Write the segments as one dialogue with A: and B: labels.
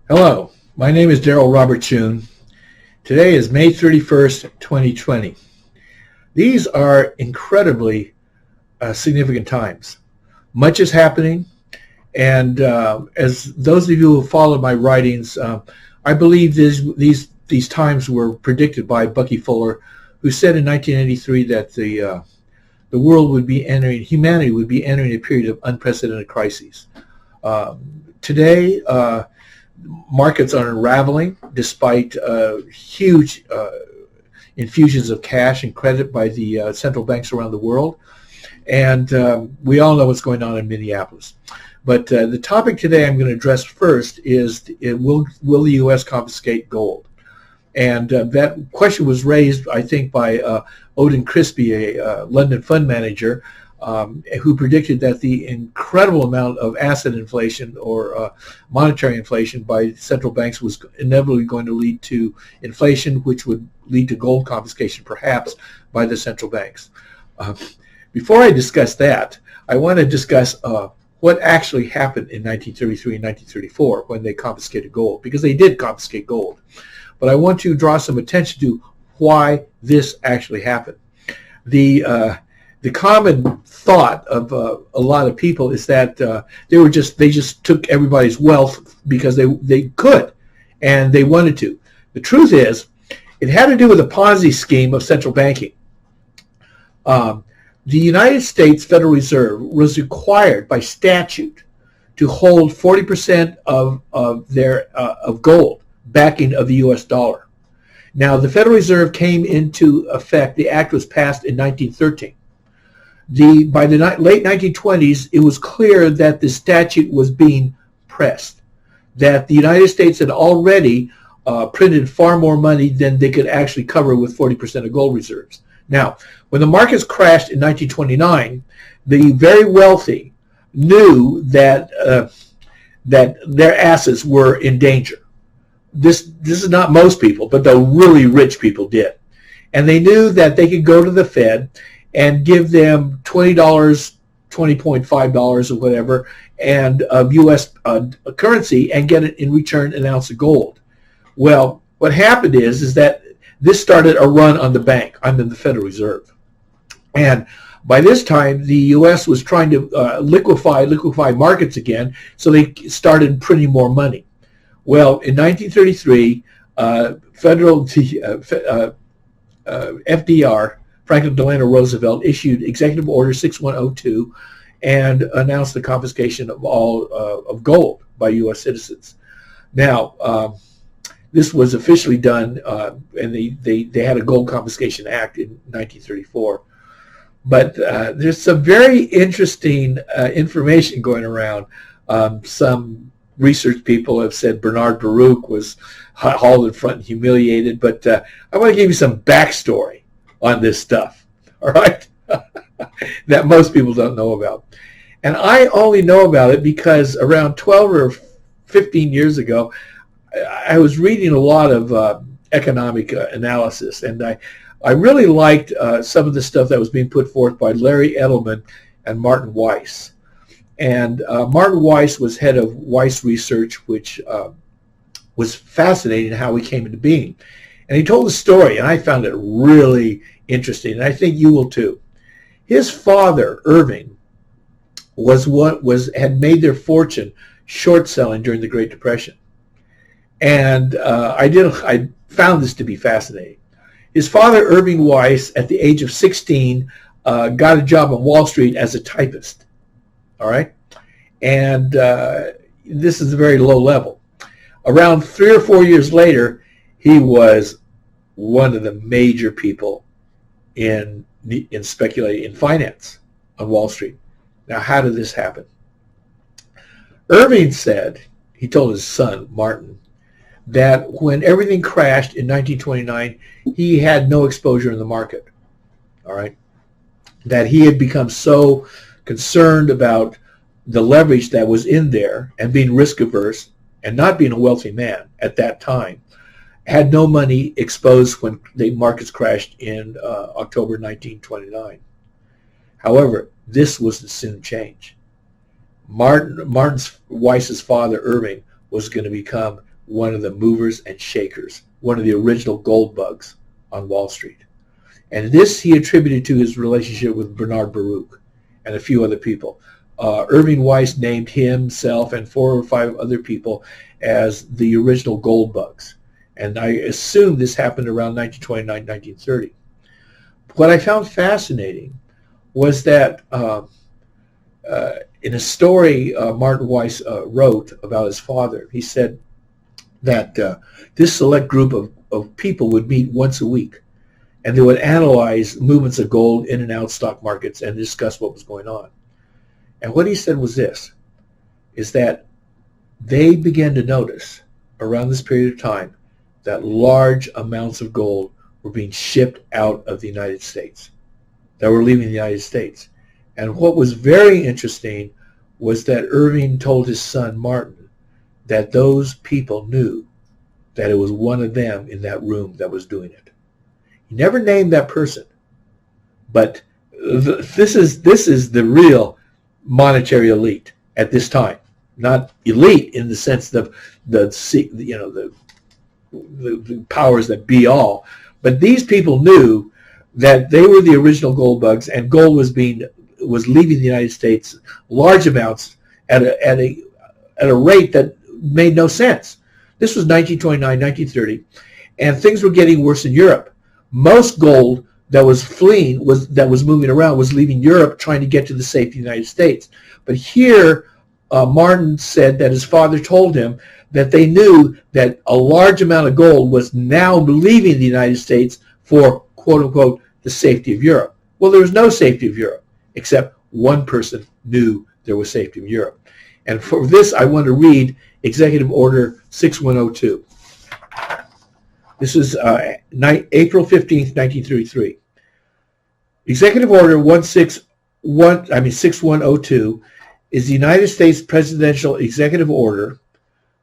A: Hello, my name is Daryl Robert June. Today is May 31st, 2020. These are incredibly significant times. Much is happening, and as those of you who followed my writings, I believe these times were predicted by Bucky Fuller, who said in 1983 that the world would be entering, humanity would be entering a period of unprecedented crises. Today, markets are unraveling despite huge infusions of cash and credit by the central banks around the world. And we all know what's going on in Minneapolis. But the topic today I'm going to address first is will the U.S. confiscate gold? And that question was raised, I think, by Odin Crispy, a London fund manager, who predicted that the incredible amount of asset inflation or monetary inflation by central banks was inevitably going to lead to inflation, which would lead to gold confiscation, perhaps, by the central banks. Before I discuss that, I want to discuss what actually happened in 1933 and 1934 when they confiscated gold, because they did confiscate gold. But I want to draw some attention to why this actually happened. The common thought of a lot of people is that they just took everybody's wealth because they could and they wanted to. The truth is, it had to do with a Ponzi scheme of central banking. The United States Federal Reserve was required by statute to hold 40% of gold backing of the U.S. dollar. Now, the Federal Reserve came into effect. The act was passed in 1913. By the late 1920s, it was clear that the statute was being pressed, that the United States had already printed far more money than they could actually cover with 40% of gold reserves. Now, when the markets crashed in 1929, the very wealthy knew that their assets were in danger. This is not most people, but the really rich people did. And they knew that they could go to the Fed and give them $20, $20.5 or whatever, and of U.S. Currency, and get it in return an ounce of gold. Well, what happened is that this started a run on the bank, on the Federal Reserve. And by this time, the U.S. was trying to liquefy markets again, so they started printing more money. Well, in 1933, FDR, Franklin Delano Roosevelt, issued Executive Order 6102 and announced the confiscation of all of gold by U.S. citizens. Now, this was officially done, and they had a Gold Confiscation Act in 1934. But there's some very interesting information going around. Some research people have said Bernard Baruch was hauled in front and humiliated, but I want to give you some backstory on this stuff, all right, that most people don't know about. And I only know about it because around 12 or 15 years ago, I was reading a lot of economic analysis, and I really liked some of the stuff that was being put forth by Larry Edelman and Martin Weiss. And Martin Weiss was head of Weiss Research, which was fascinating how he came into being. And he told a story, and I found it really interesting, and I think you will too. His father, Irving, had made their fortune short selling during the Great Depression. And I found this to be fascinating. His father, Irving Weiss, at the age of 16, got a job on Wall Street as a typist. All right? And this is a very low level. Around 3 or 4 years later, he was one of the major people in speculating in finance on Wall Street. Now, how did this happen? Irving said, he told his son, Martin, that when everything crashed in 1929, he had no exposure in the market. All right? That he had become so concerned about the leverage that was in there and being risk averse and not being a wealthy man at that time, had no money exposed when the markets crashed in October 1929. However, this was to soon change. Martin Weiss's father, Irving, was going to become one of the movers and shakers, one of the original gold bugs on Wall Street. And this he attributed to his relationship with Bernard Baruch and a few other people. Irving Weiss named himself and 4 or 5 other people as the original gold bugs. And I assume this happened around 1929, 1930. What I found fascinating was that in a story Martin Weiss wrote about his father, he said that this select group of people would meet once a week, and they would analyze movements of gold in and out stock markets and discuss what was going on. And what he said was this, is that they began to notice around this period of time that large amounts of gold were being shipped out of the United States, that were leaving the United States. And what was very interesting was that Irving told his son Martin that those people knew that it was one of them in that room that was doing it. He never named that person, but this is the real monetary elite at this time. Not elite in the sense of the powers that be all, but these people knew that they were the original gold bugs, and gold was leaving the United States large amounts at a rate that made no sense. This was 1929, 1930, and things were getting worse in Europe. Most gold that was fleeing, that was moving around, was leaving Europe trying to get to the safe United States. But here, Martin said that his father told him that they knew that a large amount of gold was now leaving the United States for, quote unquote, the safety of Europe. Well, there was no safety of Europe, except one person knew there was safety of Europe. And for this, I want to read Executive Order 6102. This is April 15th, 1933. Executive Order 6102 is the United States Presidential Executive Order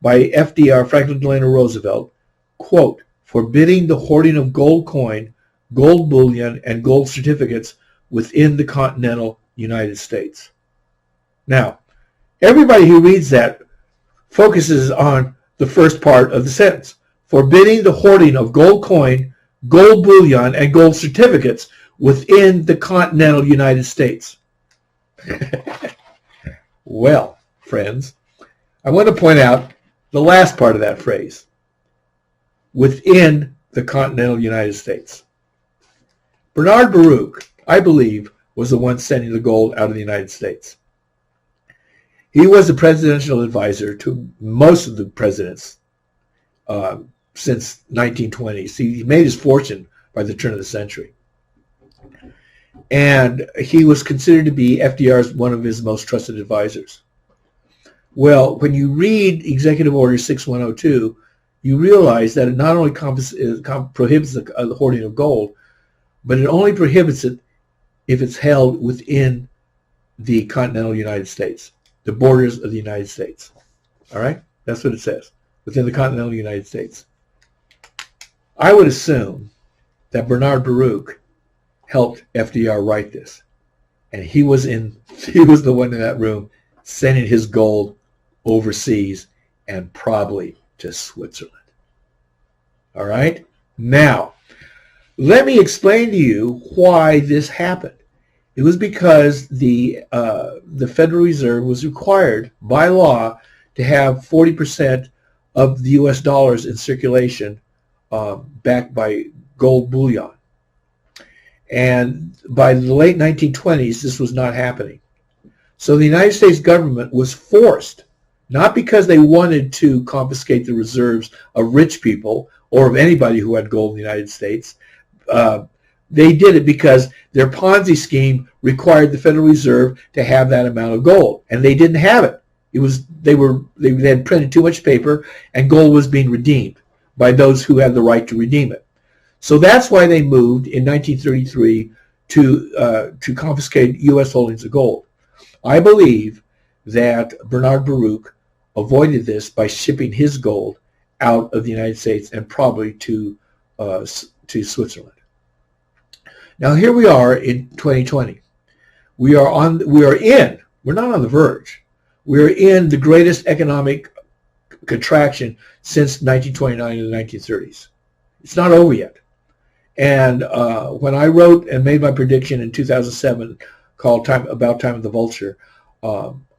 A: by FDR, Franklin Delano Roosevelt, quote, forbidding the hoarding of gold coin, gold bullion, and gold certificates within the continental United States. Now, everybody who reads that focuses on the first part of the sentence, forbidding the hoarding of gold coin, gold bullion, and gold certificates within the continental United States. Well, friends, I want to point out the last part of that phrase, within the continental United States. Bernard Baruch, I believe, was the one sending the gold out of the United States. He was the presidential advisor to most of the presidents since 1920. See, he made his fortune by the turn of the century. And he was considered to be FDR's one of his most trusted advisors. Well, when you read Executive Order 6102, you realize that it not only prohibits the hoarding of gold, but it only prohibits it if it's held within the continental United States, the borders of the United States. All right? That's what it says, within the continental United States. I would assume that Bernard Baruch helped FDR write this, and he was the one in that room sending his gold overseas and probably to Switzerland. All right? Now, let me explain to you why this happened. It was because the Federal Reserve was required by law to have 40% of the U.S. dollars in circulation backed by gold bullion. And by the late 1920s, this was not happening. So the United States government was forced, not because they wanted to confiscate the reserves of rich people or of anybody who had gold in the United States. They did it because their Ponzi scheme required the Federal Reserve to have that amount of gold, and they didn't have it. They had printed too much paper, and gold was being redeemed by those who had the right to redeem it. So that's why they moved in 1933 to confiscate U.S. holdings of gold. I believe that Bernard Baruch avoided this by shipping his gold out of the United States and probably to Switzerland. Now here we are in 2020. We're not on the verge. We're in the greatest economic contraction since 1929 to the 1930s. It's not over yet. And when I wrote and made my prediction in 2007 called About Time of the Vulture,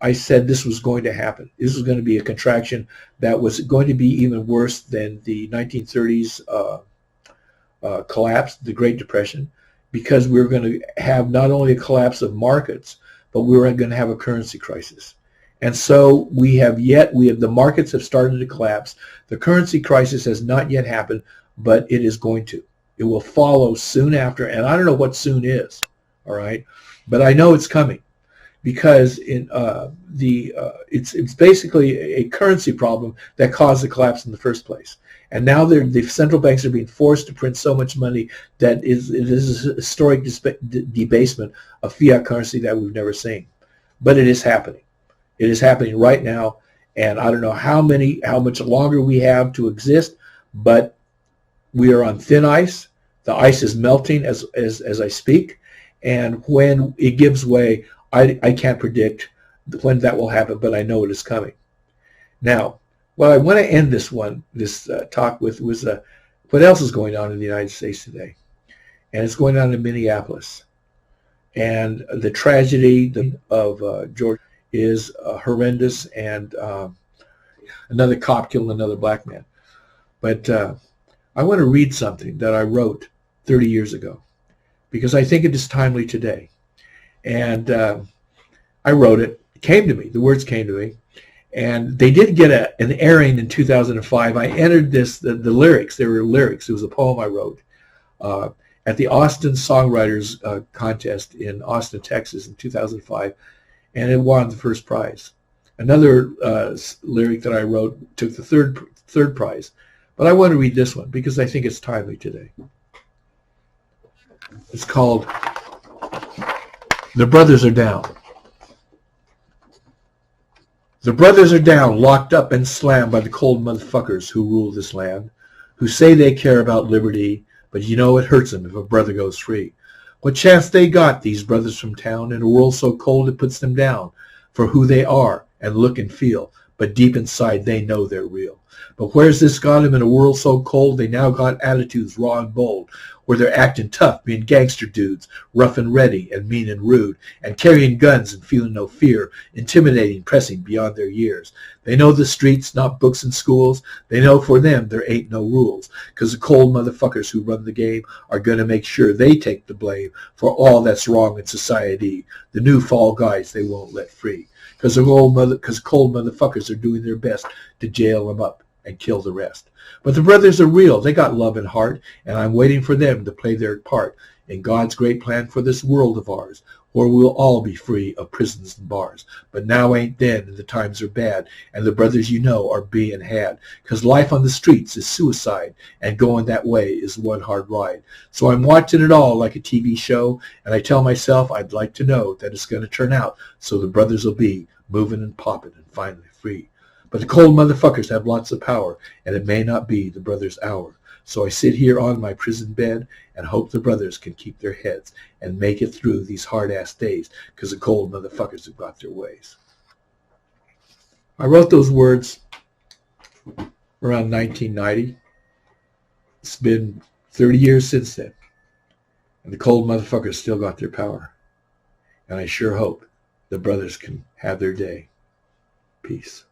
A: I said this was going to happen. This was going to be a contraction that was going to be even worse than the 1930s collapse, the Great Depression, because we were going to have not only a collapse of markets, but we were going to have a currency crisis. And so the markets have started to collapse. The currency crisis has not yet happened, but it is going to. It will follow soon after, and I don't know what soon is, all right? But I know it's coming because it's basically a currency problem that caused the collapse in the first place. And now the central banks are being forced to print so much money that it is a historic debasement of fiat currency that we've never seen. But it is happening. It is happening right now, and I don't know how much longer we have to exist, but we are on thin ice. The ice is melting as I speak, and when it gives way, I can't predict when that will happen, but I know it is coming. Now, what I want to end this talk with was what else is going on in the United States today, and it's going on in Minneapolis, and the tragedy of George is horrendous, and another cop killed another black man. But I want to read something that I wrote 30 years ago because I think it is timely today. And I wrote it. It came to me. The words came to me. And they did get an airing in 2005. I entered the lyrics. There were lyrics. It was a poem I wrote at the Austin Songwriters Contest in Austin, Texas in 2005. And it won the first prize. Another lyric that I wrote took the third prize. But I want to read this one because I think it's timely today. It's called The Brothers Are Down. The brothers are down, locked up and slammed by the cold motherfuckers who rule this land, who say they care about liberty, but you know it hurts them if a brother goes free. What chance they got, these brothers from town, in a world so cold it puts them down for who they are and look and feel, but deep inside they know they're real. But where's this got them in a world so cold they now got attitudes raw and bold, where they're acting tough, being gangster dudes, rough and ready and mean and rude, and carrying guns and feeling no fear, intimidating, pressing beyond their years. They know the streets, not books and schools. They know for them there ain't no rules, 'cause the cold motherfuckers who run the game are gonna make sure they take the blame for all that's wrong in society. The new fall guys they won't let free, 'cause cold motherfuckers are doing their best to jail them up and kill the rest. But the brothers are real. They got love and heart, and I'm waiting for them to play their part in God's great plan for this world of ours, where we'll all be free of prisons and bars. But now ain't then, and the times are bad, and the brothers you know are being had, 'cause life on the streets is suicide, and going that way is one hard ride. So I'm watching it all like a TV show, and I tell myself I'd like to know that it's going to turn out so the brothers will be moving and popping and finally free. But the cold motherfuckers have lots of power, and it may not be the brothers' hour. So I sit here on my prison bed and hope the brothers can keep their heads and make it through these hard-ass days, 'cause the cold motherfuckers have got their ways. I wrote those words around 1990. It's been 30 years since then, and the cold motherfuckers still got their power. And I sure hope the brothers can have their day. Peace.